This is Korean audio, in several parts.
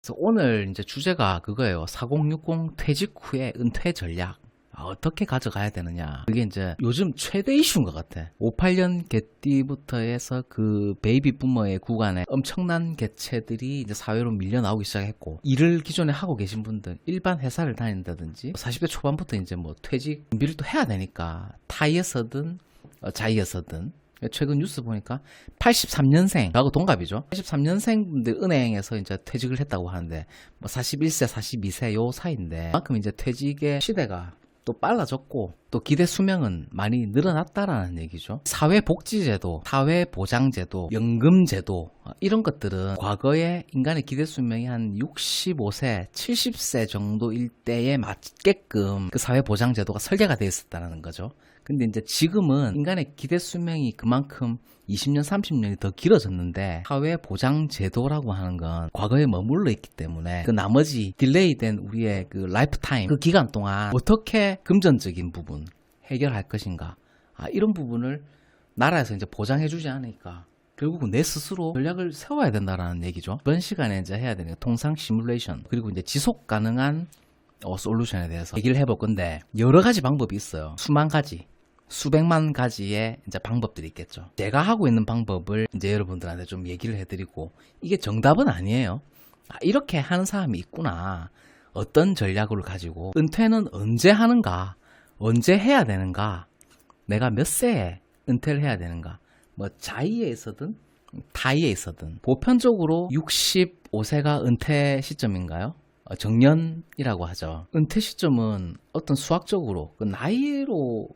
그래서 오늘 이제 주제가 그거예요. 4060 퇴직 후에 은퇴 전략. 어떻게 가져가야 되느냐. 그게 이제 요즘 최대 이슈인 것 같아. 58년 개띠부터 해서 그 베이비 부머의 구간에 엄청난 개체들이 이제 사회로 밀려 나오기 시작했고, 일을 기존에 하고 계신 분들, 일반 회사를 다닌다든지, 40대 초반부터 이제 뭐 퇴직 준비를 또 해야 되니까, 타이에서든, 자이에서든, 최근 뉴스 보니까 83년생, 저하고 동갑이죠. 83년생분들 은행에서 이제 퇴직을 했다고 하는데, 뭐 41세, 42세 요 사이인데, 그만큼 이제 퇴직의 시대가 또 빨라졌고 또 기대 수명은 많이 늘어났다라는 얘기죠. 사회복지제도, 사회보장제도, 연금제도 이런 것들은 과거에 인간의 기대 수명이 한 65세, 70세 정도일 때에 맞게끔 그 사회보장제도가 설계가 되어 있었다는 거죠. 근데 이제 지금은 인간의 기대 수명이 그만큼 20년, 30년이 더 길어졌는데 사회보장제도라고 하는 건 과거에 머물러 있기 때문에 그 나머지 딜레이된 우리의 그 라이프타임, 그 기간 동안 어떻게 금전적인 부분 해결할 것인가, 이런 부분을 나라에서 이제 보장해주지 않으니까 결국은 내 스스로 전략을 세워야 된다라는 얘기죠. 이번 시간에 이제 해야 되는 통상 시뮬레이션, 그리고 이제 지속 가능한 솔루션에 대해서 얘기를 해볼 건데, 여러 가지 방법이 있어요. 수만 가지, 수백만 가지의 이제 방법들이 있겠죠. 제가 하고 있는 방법을 이제 여러분들한테 좀 얘기를 해드리고, 이게 정답은 아니에요. 이렇게 하는 사람이 있구나. 어떤 전략을 가지고 은퇴는 언제 하는가, 언제 해야 되는가, 내가 몇 세에 은퇴를 해야 되는가, 뭐 자이에 있어든 타이에 있어든. 보편적으로 65세가 은퇴 시점인가요? 정년이라고 하죠. 은퇴 시점은 어떤 수학적으로 그 나이로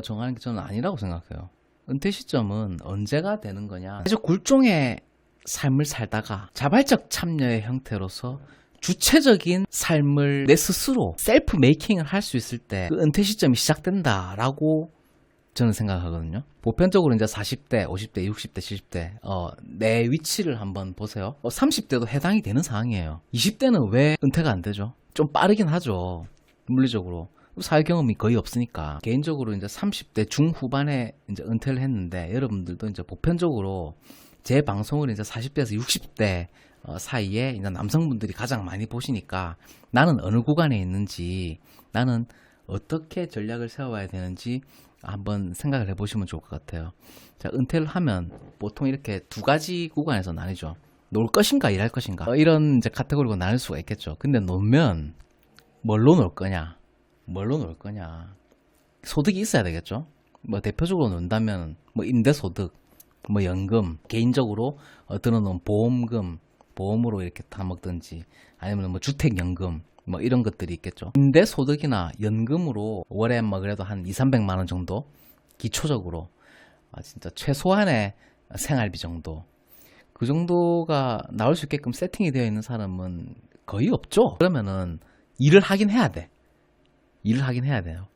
정하는 게 저는 아니라고 생각해요. 은퇴 시점은 언제가 되는 거냐, 아주 굴종의 삶을 살다가 자발적 참여의 형태로서 주체적인 삶을 내 스스로 셀프 메이킹을 할 수 있을 때 그 은퇴 시점이 시작된다라고 저는 생각하거든요. 보편적으로 이제 40대, 50대, 60대, 70대 내 위치를 한번 보세요. 30대도 해당이 되는 상황이에요. 20대는 왜 은퇴가 안 되죠? 좀 빠르긴 하죠. 물리적으로. 사회 경험이 거의 없으니까. 개인적으로 이제 30대 중후반에 이제 은퇴를 했는데, 여러분들도 이제 보편적으로 제 방송을 이제 40대에서 60대 사이에 이제 남성분들이 가장 많이 보시니까 나는 어느 구간에 있는지, 나는 어떻게 전략을 세워야 되는지 한번 생각을 해보시면 좋을 것 같아요. 자, 은퇴를 하면 보통 이렇게 두 가지 구간에서 나뉘죠. 놀 것인가, 일할 것인가. 이런 이제 카테고리로 나눌 수가 있겠죠. 근데 놀면 뭘로 놀 거냐? 뭘로 놀 거냐? 소득이 있어야 되겠죠. 뭐 대표적으로 논다면 뭐 임대소득, 뭐 연금, 개인적으로 들어놓은 보험금, 보험으로 이렇게 타먹든지, 아니면 뭐 주택연금, 뭐 이런 것들이 있겠죠. 임대소득이나 연금으로 월에 뭐 그래도 한 200~300만 원 정도, 기초적으로 진짜 최소한의 생활비 정도, 그 정도가 나올 수 있게끔 세팅이 되어 있는 사람은 거의 없죠. 그러면은 일을 하긴 해야 돼. 일을 하긴 해야 돼요.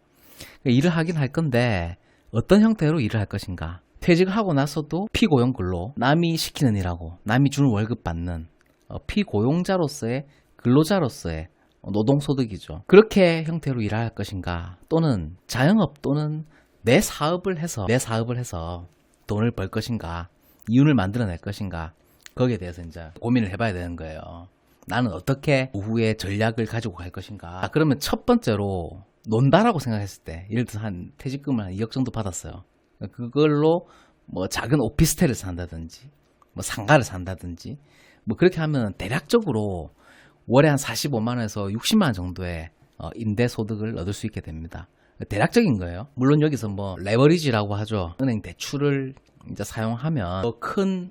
일을 하긴 할 건데 어떤 형태로 일을 할 것인가. 퇴직을 하고 나서도 피고용 근로, 남이 시키는 일하고 남이 주는 월급 받는 피고용자로서의, 근로자로서의 노동소득이죠. 그렇게 형태로 일할 것인가, 또는 자영업 또는 내 사업을 해서 돈을 벌 것인가, 이윤을 만들어낼 것인가, 거기에 대해서 이제 고민을 해봐야 되는 거예요. 나는 어떻게 후에 전략을 가지고 갈 것인가. 그러면 첫 번째로 논다라고 생각했을 때, 예를 들어서 한 퇴직금을 한 2억 정도 받았어요. 그걸로 뭐 작은 오피스텔을 산다든지, 뭐 상가를 산다든지, 뭐 그렇게 하면 대략적으로 월에 한 45만 원에서 60만 원 정도의 임대 소득을 얻을 수 있게 됩니다. 대략적인 거예요. 물론 여기서 뭐 레버리지라고 하죠. 은행 대출을 이제 사용하면 더 큰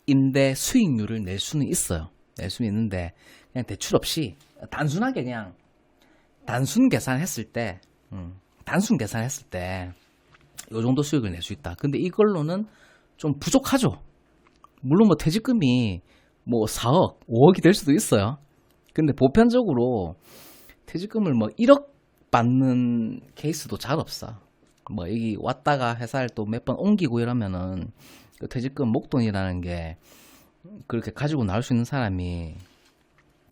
임대 수익률을 낼 수는 있어요. 낼 수는 있는데, 그냥 대출 없이 단순하게 그냥 단순 계산했을 때 요 정도 수익을 낼 수 있다. 근데 이걸로는 좀 부족하죠. 물론 뭐 퇴직금이 뭐 4억, 5억이 될 수도 있어요. 근데 보편적으로 퇴직금을 뭐 1억 받는 케이스도 잘 없어. 뭐 여기 왔다가 회사를 또 몇 번 옮기고 이러면은 그 퇴직금 목돈이라는 게 그렇게 가지고 나올 수 있는 사람이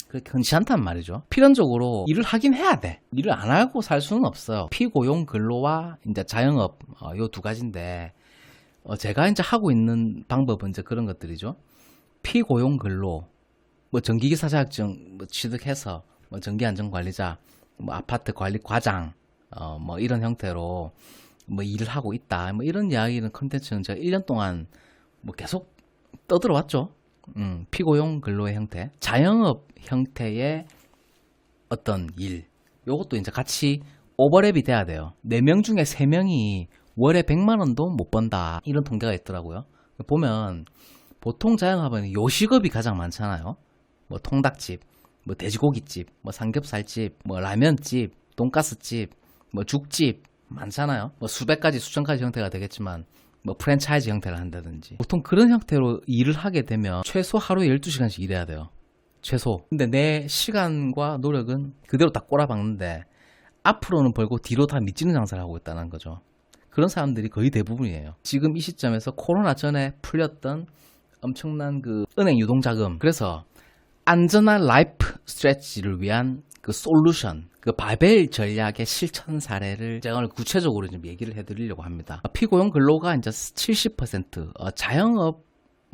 그렇게 흔치 않단 말이죠. 필연적으로 일을 하긴 해야 돼. 일을 안 하고 살 수는 없어요. 피고용 근로와 이제 자영업, 요 두 가지인데, 제가 이제 하고 있는 방법은 이제 그런 것들이죠. 피고용 근로, 뭐 전기기사 자격증 뭐 취득해서 뭐 전기안전관리자, 뭐 아파트 관리 과장, 뭐 이런 형태로 뭐 일을 하고 있다. 뭐 이런 이야기는 컨텐츠는 제가 1년 동안 뭐 계속 떠들어왔죠. 피고용 근로의 형태, 자영업 형태의 어떤 일, 요것도 이제 같이 오버랩이 돼야 돼요. 4명 중에 3명이 월에 100만 원도 못 번다. 이런 통계가 있더라고요. 보면 보통 자영업은 요식업이 가장 많잖아요. 뭐 통닭집, 뭐 돼지고기집, 뭐 삼겹살집, 뭐 라면집, 돈가스집, 뭐 죽집 많잖아요. 뭐 수백 가지, 수천 가지 형태가 되겠지만 뭐 프랜차이즈 형태를 한다든지 보통 그런 형태로 일을 하게 되면 최소 하루에 12시간씩 일해야 돼요. 최소. 근데 내 시간과 노력은 그대로 딱 꼬라박는데 앞으로는 벌고 뒤로 다 밑지는 장사를 하고 있다는 거죠. 그런 사람들이 거의 대부분이에요. 지금 이 시점에서 코로나 전에 풀렸던 엄청난 그 은행 유동자금, 그래서 안전한 라이프 스트레치를 위한 그 솔루션, 그 바벨 전략의 실천 사례를 제가 오늘 구체적으로 좀 얘기를 해드리려고 합니다. 피고용 근로가 이제 70%, 자영업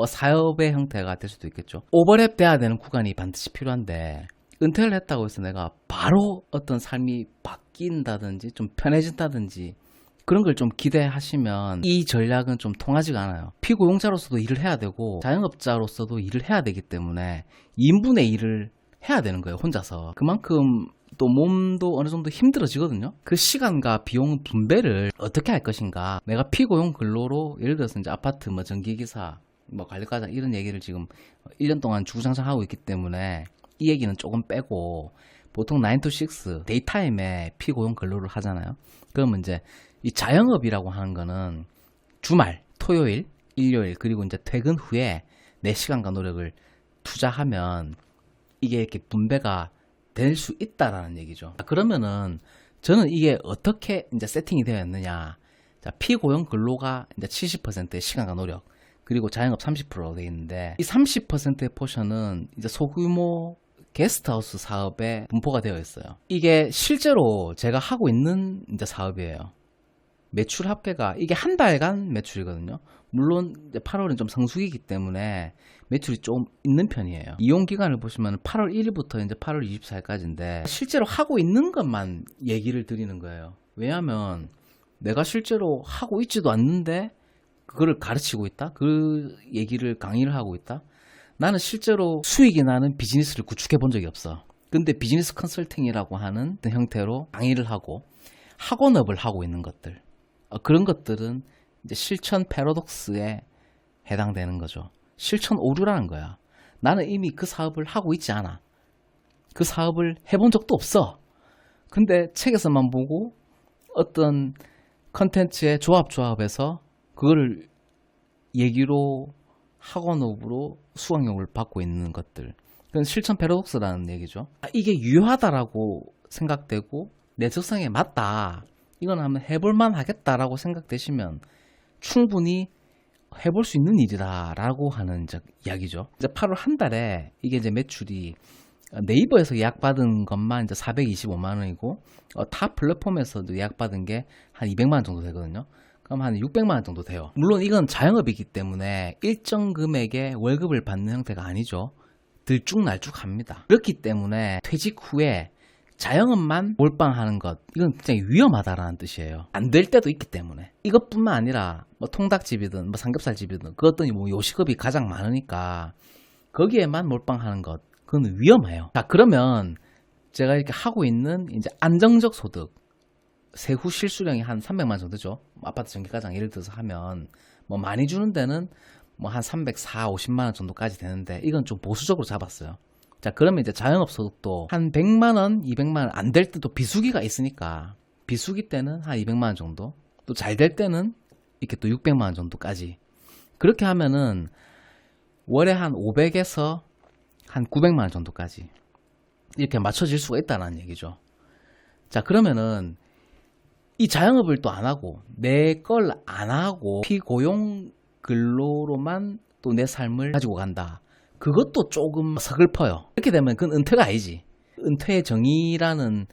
사업의 형태가 될 수도 있겠죠. 오버랩 돼야 되는 구간이 반드시 필요한데 은퇴를 했다고 해서 내가 바로 어떤 삶이 바뀐다든지 좀 편해진다든지 그런 걸 좀 기대하시면 이 전략은 좀 통하지가 않아요. 피고용자로서도 일을 해야 되고 자영업자로서도 일을 해야 되기 때문에 2인분의 일을 해야 되는 거예요, 혼자서. 그만큼 또 몸도 어느 정도 힘들어지거든요. 그 시간과 비용 분배를 어떻게 할 것인가. 내가 피고용 근로로 예를 들어서 이제 아파트 뭐 전기기사 뭐 관리과장 이런 얘기를 지금 1년 동안 주구장창 하고 있기 때문에 이 얘기는 조금 빼고 보통 9 to 6 데이타임에 피고용 근로를 하잖아요. 그러면 이제 이 자영업이라고 하는 거는 주말, 토요일, 일요일 그리고 이제 퇴근 후에 내 시간과 노력을 투자하면 이게 이렇게 분배가 될 수 있다라는 얘기죠. 그러면은 저는 이게 어떻게 이제 세팅이 되어 있느냐. 자, 피고용 근로가 이제 70%의 시간과 노력, 그리고 자영업 30%로 되어 있는데 이 30%의 포션은 이제 소규모 게스트하우스 사업에 분포가 되어 있어요. 이게 실제로 제가 하고 있는 이제 사업이에요. 매출 합계가 이게 한 달간 매출이거든요. 물론 이제 8월은 좀 성수기이기 때문에 매출이 좀 있는 편이에요. 이용 기간을 보시면 8월 1일부터 이제 8월 24일까지인데 실제로 하고 있는 것만 얘기를 드리는 거예요. 왜냐하면 내가 실제로 하고 있지도 않는데 그거를 가르치고 있다? 그 얘기를 강의를 하고 있다? 나는 실제로 수익이 나는 비즈니스를 구축해 본 적이 없어. 근데 비즈니스 컨설팅이라고 하는 형태로 강의를 하고 학원업을 하고 있는 것들, 그런 것들은 이제 실천 패러독스에 해당되는 거죠. 실천 오류라는 거야. 나는 이미 그 사업을 하고 있지 않아. 그 사업을 해본 적도 없어. 근데 책에서만 보고 어떤 컨텐츠의 조합에서 그거를 얘기로 학원업으로 수강료를 받고 있는 것들, 그건 실천 패러독스라는 얘기죠. 이게 유효하다라고 생각되고 내 적성에 맞다, 이건 한번 해볼만 하겠다라고 생각되시면 충분히 해볼 수 있는 일이다 라고 하는 이야기죠. 이제 8월 한 달에 이게 이제 매출이 네이버에서 예약받은 것만 이제 425만 원이고 타 플랫폼에서도 예약받은 게 한 200만 원 정도 되거든요. 그럼 한 600만 원 정도 돼요. 물론 이건 자영업이기 때문에 일정 금액의 월급을 받는 형태가 아니죠. 들쭉날쭉합니다. 그렇기 때문에 퇴직 후에 자영업만 몰빵하는 것, 이건 굉장히 위험하다라는 뜻이에요. 안 될 때도 있기 때문에. 이것뿐만 아니라 뭐 통닭집이든 뭐 삼겹살집이든 그것도 뭐 요식업이 가장 많으니까 거기에만 몰빵하는 것, 그건 위험해요. 자, 그러면 제가 이렇게 하고 있는 이제 안정적 소득, 세후 실수령이 한 300만 원 정도죠. 아파트 전기가장 예를 들어서 하면 뭐 많이 주는 데는 뭐 한 340, 50만 원 정도까지 되는데 이건 좀 보수적으로 잡았어요. 자, 그러면 이제 자영업 소득도 한 100만 원, 200만 원 안 될 때도 비수기가 있으니까 비수기 때는 한 200만 원 정도, 또 잘 될 때는 이렇게 또 600만 원 정도까지. 그렇게 하면은 월에 한 500에서 한 900만 원 정도까지 이렇게 맞춰질 수가 있다는 얘기죠. 자, 그러면은 이 자영업을 또 안 하고 내 걸 안 하고 피고용 근로로만 또 내 삶을 가지고 간다. 그것도 조금 서글퍼요. 이렇게 되면 그건 은퇴가 아니지. 은퇴의 정의라는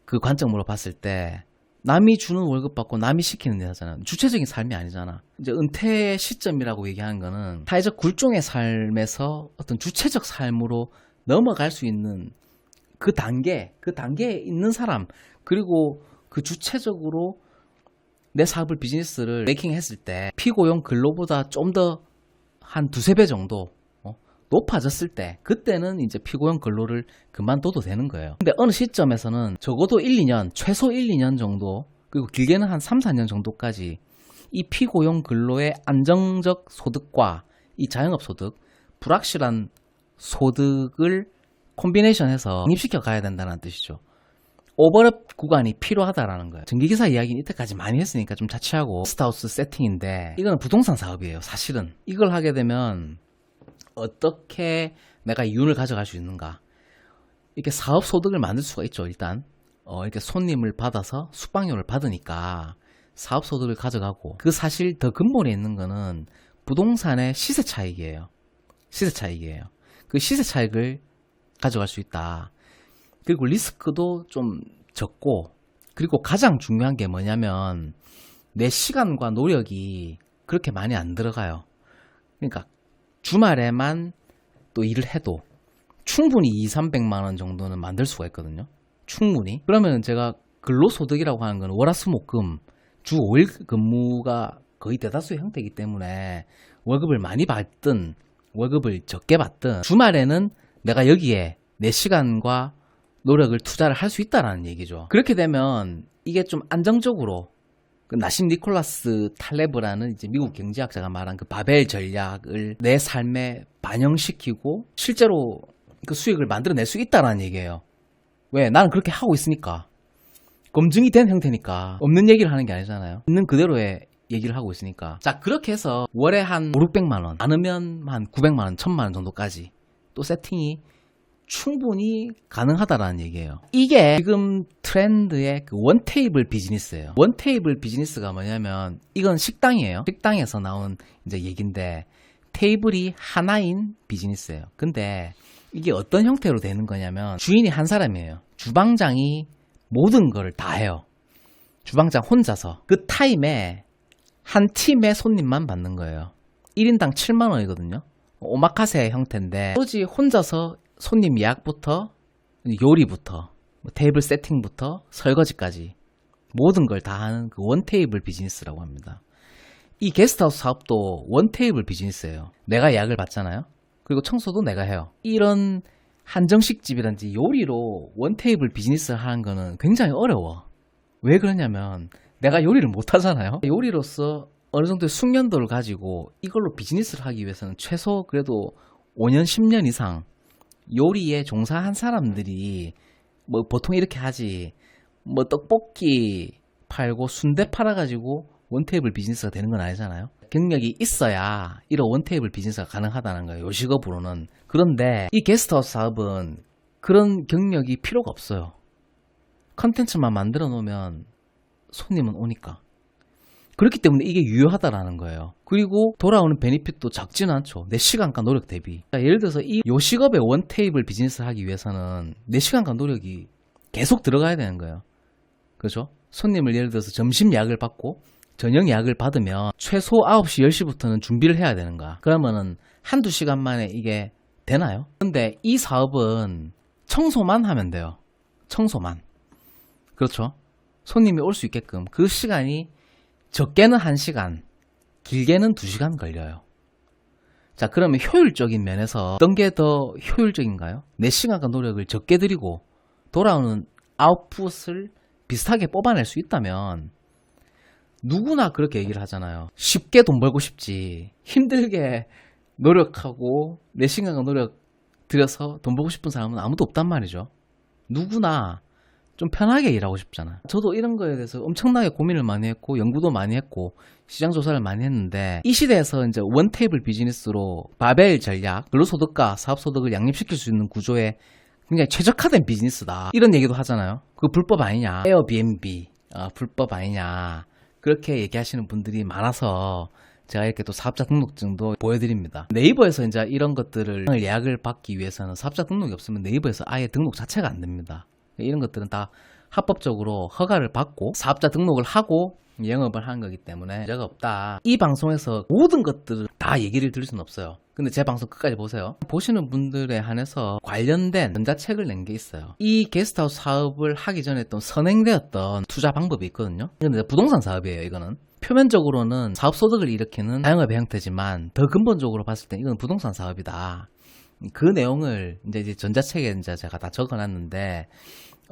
그 관점으로 봤을 때 남이 주는 월급 받고 남이 시키는 데잖아. 주체적인 삶이 아니잖아. 이제 은퇴 시점이라고 얘기하는 거는 사회적 굴종의 삶에서 어떤 주체적 삶으로 넘어갈 수 있는 그 단계에 있는 사람, 그리고 그 주체적으로 내 사업을, 비즈니스를 메이킹 했을 때 피고용 근로보다 좀 더 한 두세 배 정도 높아졌을 때, 그때는 이제 피고용 근로를 그만둬도 되는 거예요. 근데 어느 시점에서는 적어도 1, 2년, 최소 1, 2년 정도, 그리고 길게는 한 3, 4년 정도까지 이 피고용 근로의 안정적 소득과 이 자영업 소득, 불확실한 소득을 콤비네이션해서 독립시켜 가야 된다는 뜻이죠. 오버랩 구간이 필요하다라는 거예요. 전기기사 이야기는 이때까지 많이 했으니까 좀 자취하고 게스트하우스 세팅인데, 이거는 부동산 사업이에요. 사실은 이걸 하게 되면 어떻게 내가 이윤을 가져갈 수 있는가, 이렇게 사업 소득을 만들 수가 있죠. 일단 이렇게 손님을 받아서 숙박료를 받으니까 사업 소득을 가져가고, 그 사실 더 근본에 있는 거는 부동산의 시세 차익이에요. 시세 차익이에요. 그 시세 차익을 가져갈 수 있다. 그리고 리스크도 좀 적고, 그리고 가장 중요한 게 뭐냐면 내 시간과 노력이 그렇게 많이 안 들어가요. 그러니까 주말에만 또 일을 해도 충분히 200~300만 원 정도는 만들 수가 있거든요. 충분히. 그러면 제가 근로소득이라고 하는 건 월화수목금 주 5일 근무가 거의 대다수의 형태이기 때문에 월급을 많이 받든 월급을 적게 받든 주말에는 내가 여기에 내 시간과 노력을 투자를 할 수 있다라는 얘기죠. 그렇게 되면 이게 좀 안정적으로, 그 나심 니콜라스 탈레브라는 이제 미국 경제학자가 말한 그 바벨 전략을 내 삶에 반영시키고 실제로 그 수익을 만들어낼 수 있다라는 얘기예요. 왜? 나는 그렇게 하고 있으니까. 검증이 된 형태니까. 없는 얘기를 하는 게 아니잖아요. 있는 그대로의 얘기를 하고 있으니까. 자, 그렇게 해서 월에 한 500~600만 원, 많으면 한 900만 원, 1000만 원 정도까지 또 세팅이 충분히 가능하다라는 얘기예요. 이게 지금 트렌드의 그 원테이블 비즈니스예요. 원테이블 비즈니스가 뭐냐면 이건 식당이에요. 식당에서 나온 이제 얘기인데, 테이블이 하나인 비즈니스예요. 근데 이게 어떤 형태로 되는 거냐면 주인이 한 사람이에요. 주방장이 모든 걸 다 해요. 주방장 혼자서 그 타임에 한 팀의 손님만 받는 거예요. 1인당 7만 원이거든요. 오마카세 형태인데 오로지 혼자서 손님 예약부터 요리부터 테이블 세팅부터 설거지까지 모든 걸 다 하는 그 원테이블 비즈니스라고 합니다. 이 게스트하우스 사업도 원테이블 비즈니스예요. 내가 예약을 받잖아요. 그리고 청소도 내가 해요. 이런 한정식집이라든지 요리로 원테이블 비즈니스를 하는 거는 굉장히 어려워. 왜 그러냐면 내가 요리를 못 하잖아요. 요리로서 어느 정도의 숙련도를 가지고 이걸로 비즈니스를 하기 위해서는 최소 그래도 5년, 10년 이상 요리에 종사한 사람들이, 뭐 보통 이렇게 하지, 뭐 떡볶이 팔고 순대 팔아가지고 원테이블 비즈니스가 되는 건 아니잖아요. 경력이 있어야 이런 원테이블 비즈니스가 가능하다는 거예요. 요식업으로는. 그런데 이 게스트하우스 사업은 그런 경력이 필요가 없어요. 컨텐츠만 만들어 놓으면 손님은 오니까. 그렇기 때문에 이게 유효하다라는 거예요. 그리고 돌아오는 베니핏도 작지는 않죠. 내 시간과 노력 대비. 예를 들어서 이 요식업의 원테이블 비즈니스를 하기 위해서는 내 시간과 노력이 계속 들어가야 되는 거예요. 그렇죠? 손님을 예를 들어서 점심 예약을 받고 저녁 예약을 받으면 최소 9시, 10시부터는 준비를 해야 되는 거야. 그러면은 한두 시간 만에 이게 되나요? 근데 이 사업은 청소만 하면 돼요. 청소만. 그렇죠? 손님이 올 수 있게끔 그 시간이 적게는 1시간, 길게는 2시간 걸려요. 자, 그러면 효율적인 면에서 어떤 게 더 효율적인가요? 내 시간과 노력을 적게 들이고 돌아오는 아웃풋을 비슷하게 뽑아낼 수 있다면 누구나 그렇게 얘기를 하잖아요. 쉽게 돈 벌고 싶지, 힘들게 노력하고 내 시간과 노력 들여서 돈 벌고 싶은 사람은 아무도 없단 말이죠. 누구나 좀 편하게 일하고 싶잖아. 저도 이런 거에 대해서 엄청나게 고민을 많이 했고 연구도 많이 했고 시장 조사를 많이 했는데, 이 시대에서 이제 원테이블 비즈니스로 바벨 전략, 근로소득과 사업소득을 양립시킬 수 있는 구조에 굉장히 최적화된 비즈니스다, 이런 얘기도 하잖아요. 그거 불법 아니냐, 에어비앤비 불법 아니냐, 그렇게 얘기하시는 분들이 많아서 제가 이렇게 또 사업자 등록증도 보여드립니다. 네이버에서 이제 이런 것들을 예약을 받기 위해서는 사업자 등록이 없으면 네이버에서 아예 등록 자체가 안 됩니다. 이런 것들은 다 합법적으로 허가를 받고 사업자 등록을 하고 영업을 하는 거기 때문에 문제가 없다. 이 방송에서 모든 것들을 다 얘기를 들을 수는 없어요. 근데 제 방송 끝까지 보세요. 보시는 분들에 한해서 관련된 전자책을 낸 게 있어요. 이 게스트하우스 사업을 하기 전에 또 선행되었던 투자 방법이 있거든요. 근데 부동산 사업이에요, 이거는. 표면적으로는 사업 소득을 일으키는 자영업의 형태지만 더 근본적으로 봤을 때 이건 부동산 사업이다. 그 내용을 이제 전자책에 이제 제가 다 적어놨는데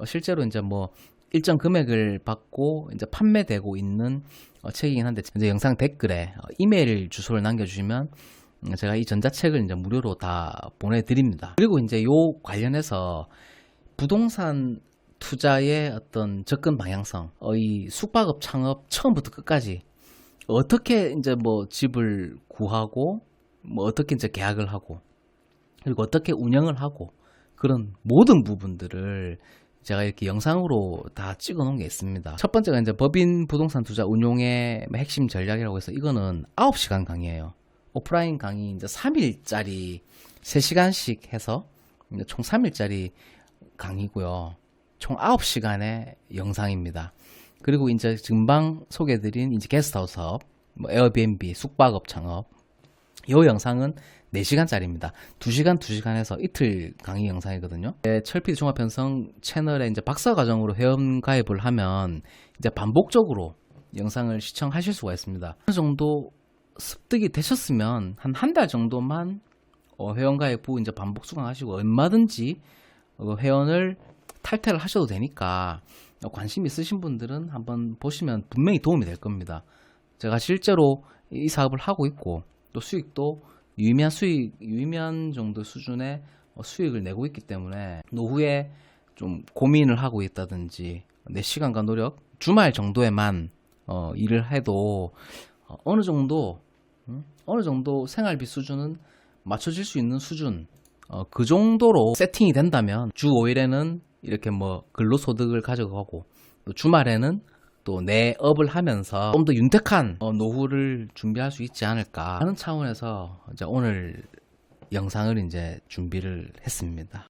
실제로 이제 뭐 일정 금액을 받고 이제 판매되고 있는 책이긴 한데 이제 영상 댓글에 이메일 주소를 남겨주시면 제가 이 전자책을 이제 무료로 다 보내드립니다. 그리고 이제 요 관련해서 부동산 투자의 어떤 접근 방향성, 이 숙박업 창업 처음부터 끝까지 어떻게 이제 뭐 집을 구하고 뭐 어떻게 이제 계약을 하고 그리고 어떻게 운영을 하고 그런 모든 부분들을 제가 이렇게 영상으로 다 찍어 놓은 게 있습니다. 첫 번째가 이제 법인 부동산 투자 운용의 핵심 전략이라고 해서 이거는 9시간 강의예요. 오프라인 강의 이제 3일짜리 3시간씩 해서 총 3일짜리 강의고요. 총 9시간의 영상입니다. 그리고 이제 금방 소개해드린 이제 게스트하우스 사업, 뭐 에어비앤비, 숙박업 창업, 이 영상은 4시간짜리입니다. 2시간, 2시간 해서 이틀 강의 영상이거든요. 철PD 종합편성 채널에 이제 박사과정으로 회원 가입을 하면 이제 반복적으로 영상을 시청하실 수가 있습니다. 어느 정도 습득이 되셨으면 한 달 정도만 회원 가입 후 이제 반복 수강하시고 얼마든지 회원을 탈퇴를 하셔도 되니까 관심 있으신 분들은 한번 보시면 분명히 도움이 될 겁니다. 제가 실제로 이 사업을 하고 있고 또 수익도 유의미한 정도 수준의 수익을 내고 있기 때문에 노후에 좀 고민을 하고 있다든지 내 시간과 노력, 주말 정도에만 일을 해도 어느 정도 생활비 수준은 맞춰질 수 있는 수준, 그 정도로 세팅이 된다면 주 5일에는 이렇게 뭐 근로소득을 가져가고 또 주말에는 또 내 업을 하면서 좀 더 윤택한 노후를 준비할 수 있지 않을까 하는 차원에서 이제 오늘 영상을 이제 준비를 했습니다.